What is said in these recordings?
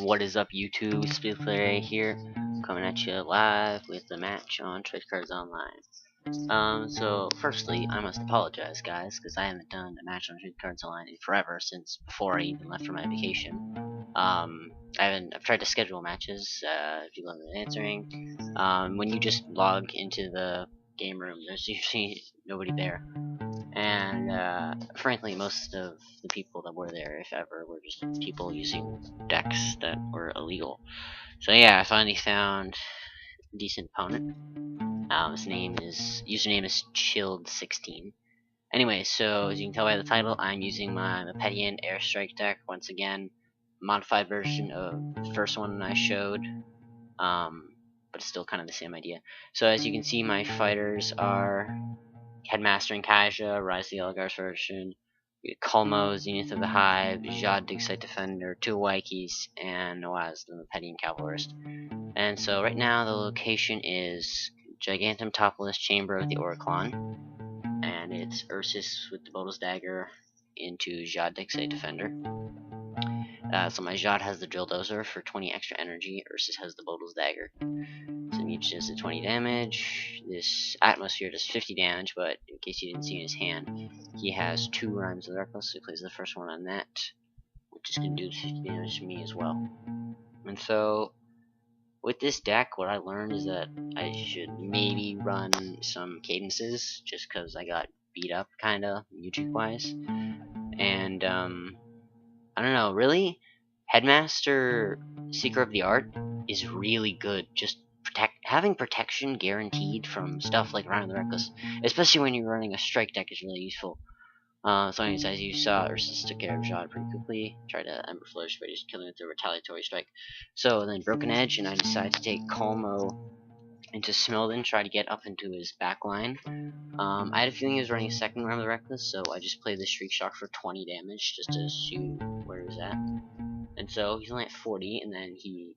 What is up, YouTube? Speedplay here, coming at you live with the match on Trade Cards Online. So firstly, I must apologize, guys, because I haven't done a match on Trade Cards Online in forever, since before I even left for my vacation. I've tried to schedule matches. People haven't been answering. When you just log into the game room, there's usually nobody there. And frankly, most of the people that were there, if ever, were just people using decks that were illegal. So yeah, I finally found a decent opponent. His username is Chilled16. Anyway, so as you can tell by the title, I'm using my Mipedian Airstrike deck once again, modified version of the first one I showed, but it's still kind of the same idea. So as you can see, my fighters are Headmaster and Kaja, Rise of the Elgar's version, Colmo, Zenith of the Hive, Jad Digsite Defender, 2 Wikis, and Noaz, the Mipedian Cavalrist. And so right now the location is Gigantum Topless Chamber of the Oriclon, and it's Ursus with the Bodil's Dagger into Jad Digsite Defender. So my Jad has the Drill Dozer for 20 extra energy, Ursus has the Bodil's Dagger. So each does the 20 damage. This Atmosphere does 50 damage, but in case you didn't see in his hand, he has 2 Rhymes of the Reckless, so he plays the first one on that, which is going to do 50 damage to me as well. And so, with this deck, what I learned is that I should maybe run some cadences, just because I got beat up, kinda, YouTube-wise. And, I don't know, really? Headmaster Seeker of the Art is really good, just having protection guaranteed from stuff like Rhyme of the Reckless, especially when you're running a strike deck, is really useful. So anyways, as you saw, Ursus took care of Jad pretty quickly, tried to Ember Flourish, but just killing it with a retaliatory strike. So then Broken Edge, and I decided to take Colmo into Smilden, try to get up into his back line. I had a feeling he was running a second Rhyme of the Reckless, so I just played the Shriek Shock for 20 damage, just to see where he was at. And so he's only at 40, and then he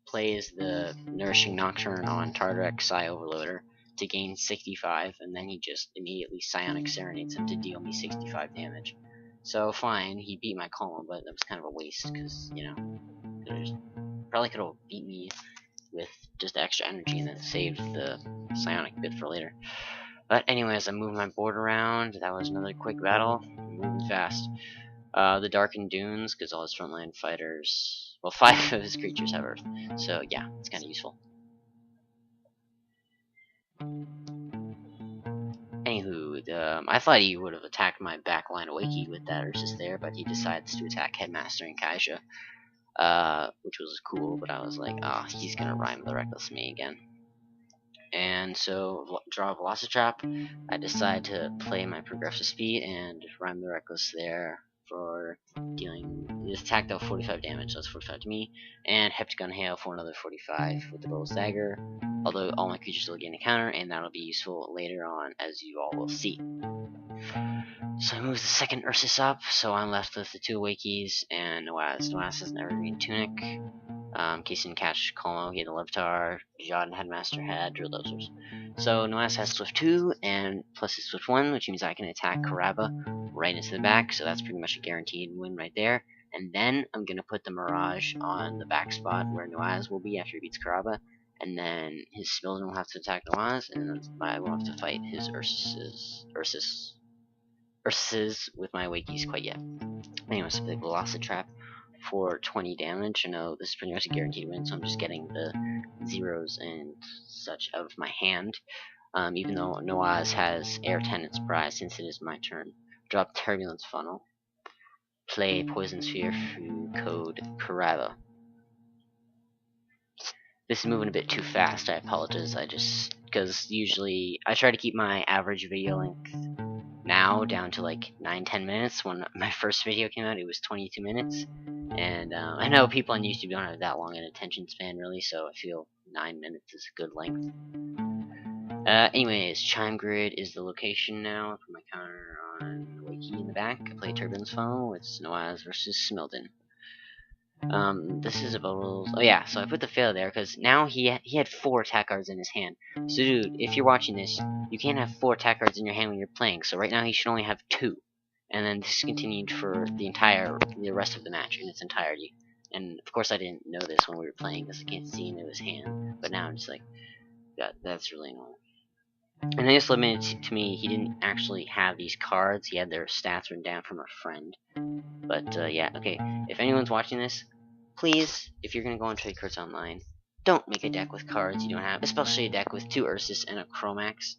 plays the Nourishing Nocturne on Tartarek Psi Overloader to gain 65, and then he just immediately Psionic Serenades him to deal me 65 damage. So fine, he beat my Column, but that was kind of a waste, because, you know, probably could have beat me with just extra energy and then saved the Psionic bit for later. But anyways, I moved my board around. That was another quick battle, moving fast. The Darkened Dunes, because all his frontline fighters, well, 5 of his creatures have Earth, so yeah, it's kind of useful. Anywho, I thought he would have attacked my backline Awakey with that Ursus there, but he decides to attack Headmaster and Kaja, which was cool, but I was like, oh, he's gonna Rhyme the Reckless me again. And so, draw a Velocitrap, I decide to play my Progressive Speed and Rhyme the Reckless there for dealing this attack dealt 45 damage, so that's 45 to me, and Heptagon Hail for another 45 with the Bodil's Dagger, although all my creatures will gain a counter, and that'll be useful later on, as you all will see. So I move the second Ursus up, so I'm left with the 2 Awakeys and Noaz. Noaz has an Evergreen Tunic. In case you didn't catch Colmo, he had a Levitar, Jad and Headmaster had Drill Dozers. So Noaz has Swift 2 and plus his Swift 1, which means I can attack Karaba right into the back, so that's pretty much a guaranteed win right there. And then I'm going to put the Mirage on the back spot where Noaz will be after he beats Karaba, and then his Smilden will have to attack Noaz, and then I will have to fight his Ursus with my Awakeys quite yet. Anyways, so the Velocitrap for 20 damage. I know this is pretty much a guaranteed win, so I'm just getting the zeros and such out of my hand. Even though Noaz has Air Tenant's Prize, since it is my turn. Drop Turbulence Funnel. Play Poison Sphere through code Karaba. This is moving a bit too fast, I apologize. Because usually I try to keep my average video length now down to like 9-10 minutes. When my first video came out, it was 22 minutes. And I know people on YouTube don't have that long an attention span, really, so I feel 9 minutes is a good length. Anyways, Chime Grid is the location now. I put my counter on Wakey in the back. I play Turbulence Funnel. It's Noaz versus Smilden. This is a Bodil's. Oh yeah, so I put the fail there because now he had 4 attack cards in his hand. So dude, if you're watching this, you can't have 4 attack cards in your hand when you're playing. So right now he should only have 2, and then this continued for the rest of the match in its entirety. And of course I didn't know this when we were playing because I can't see into his hand. But now I'm just like, that's really annoying. And then just limited to me, he didn't actually have these cards. He had their stats written down from a friend. But yeah, okay. If anyone's watching this, please, if you're gonna go on Trade Cards Online, don't make a deck with cards you don't have, especially a deck with 2 Ursus and a Chromax.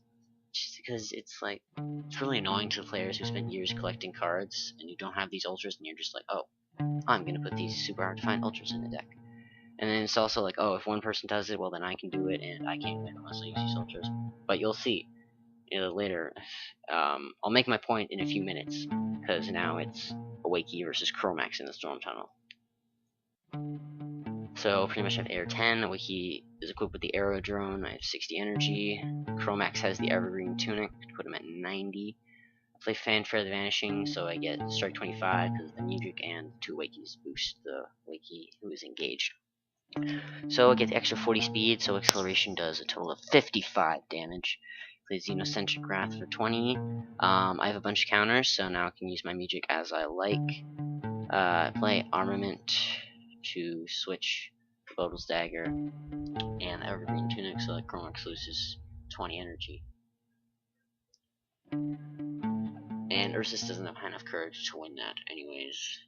Just because it's like, it's really annoying to the players who spend years collecting cards and you don't have these ultras and you're just like, oh, I'm gonna put these super hard to find ultras in the deck. And then it's also like, oh, if one person does it, well then I can do it and I can't win unless I use these ultras. But you'll see later. I'll make my point in a few minutes because now it's Awakey versus Chromax in the Storm Tunnel. So pretty much I have Air 10, Awakey is equipped with the Aerodrone, I have 60 energy, Chromax has the Evergreen Tunic, put him at 90. I play Fanfare the Vanishing, so I get Strike 25 because the music and 2 Awakeys boost the Awakey who is engaged. So I get the extra 40 speed, so Acceleration does a total of 55 damage. Play Xenocentric Wrath for 20. I have a bunch of counters, so now I can use my music as I like. Play Armament to switch Bodil's Dagger and Evergreen Tunic, so that Chromax loses 20 energy. And Ursus doesn't have high enough courage to win that anyways.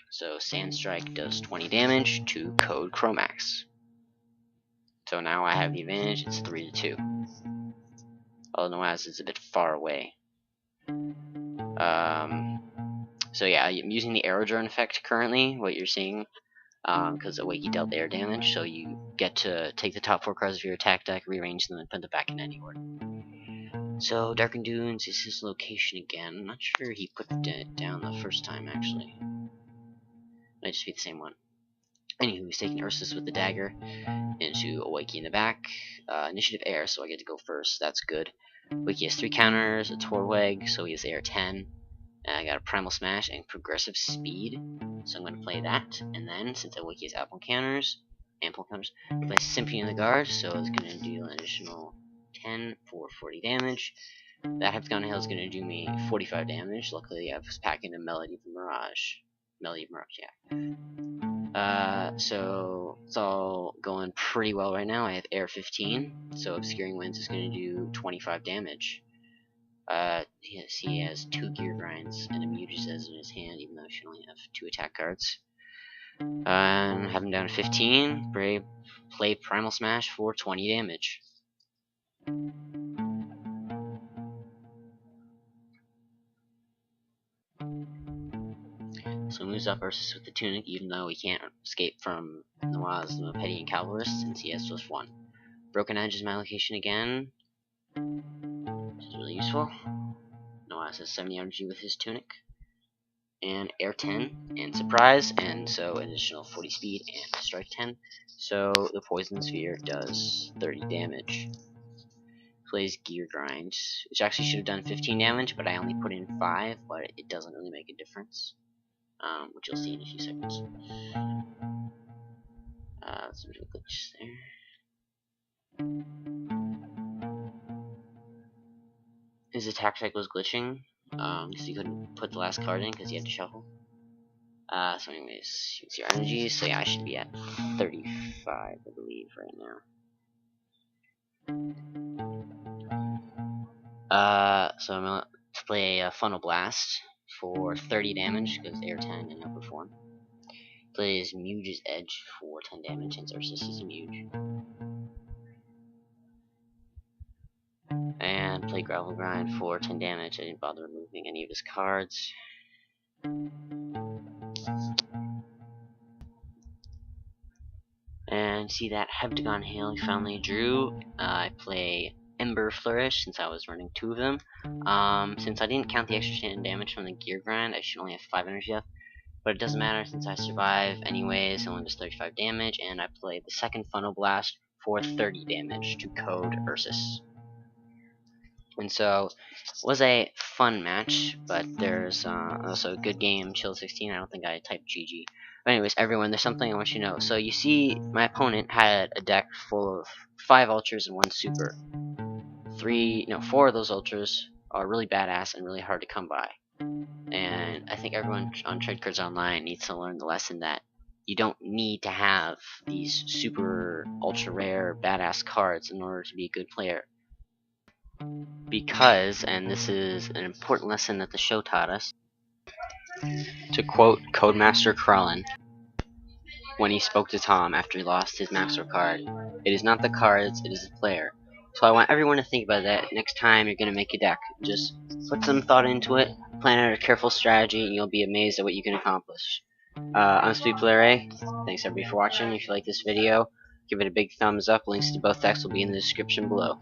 So Sand Strike does 20 damage to Code Chromax. So now I have the advantage, it's 3-2. Although as it's a bit far away. So yeah, I'm using the Aerodrone effect currently, what you're seeing, because Awakey dealt air damage, so you get to take the top 4 cards of your attack deck, rearrange them, and put them back in any order. So Darkened Dunes is his location again. I'm not sure he put it down the first time, actually. Might just be the same one. Anywho, he's taking Ursus with the dagger into Awakey in the back. Initiative Air, so I get to go first. That's good. Awakey has 3 counters, a Torweg, so he has Air 10. And I got a Primal Smash and Progressive Speed, so I'm going to play that. And then, since Awakey has ample counters, I play Symphony of the Guard, so it's going to do an additional 10 for 40 damage. That Heptagon Hail is going to do me 45 damage. Luckily, I was packing a Melody of Mirage. So it's all going pretty well right now. I have Air 15, so Obscuring Winds is going to do 25 damage. He has 2 Gear Grinds and a Mutasays in his hand, even though he should only have 2 attack cards. And have him down to 15. Play Primal Smash for 20 damage. So he moves up Ursus with the Tunic, even though he can't escape from Noah's Mipedian Cavalrist since he has just 1. Broken Edge is my location again, which is really useful. Noah has 70 energy with his Tunic. And Air 10 and Surprise, and so additional 40 speed and Strike 10. So the Poison Sphere does 30 damage. Plays Gear Grind, which actually should have done 15 damage, but I only put in 5, but it doesn't really make a difference. Which you'll see in a few seconds. Let's do a glitch there. His attack check was glitching, because he couldn't put the last card in because he had to shuffle. So anyways, use your energies, so yeah, I should be at 35, I believe, right now. So I'm going to play a Funnel Blast for 30 damage, because Air 10 and outperform. Plays Muge's Edge for 10 damage, and Ursus is a Muge. And play Gravel Grind for 10 damage. I didn't bother removing any of his cards. And see that Heptagon Hail he finally drew. I play Ember Flourish since I was running 2 of them. Since I didn't count the extra 10 damage from the Gear Grind, I should only have 5 energy left. But it doesn't matter since I survive anyways. It only does 35 damage, and I play the second Funnel Blast for 30 damage to Code Ursus. And so, it was a fun match, but there's also a good game, Chill 16. I don't think I typed GG. But anyways, everyone, there's something I want you to know. So you see, my opponent had a deck full of 5 Ultras and 1 Super. 4 of those Ultras are really badass and really hard to come by. And I think everyone on Trade Cards Online needs to learn the lesson that you don't need to have these super ultra rare badass cards in order to be a good player. Because, and this is an important lesson that the show taught us, to quote Codemaster Krellin when he spoke to Tom after he lost his Maxwell card, it is not the cards, it is the player. So I want everyone to think about that next time you're going to make a deck. Just put some thought into it, plan out a careful strategy, and you'll be amazed at what you can accomplish. I'm Speedplayer A. Thanks everybody for watching. If you like this video, give it a big thumbs up. Links to both decks will be in the description below.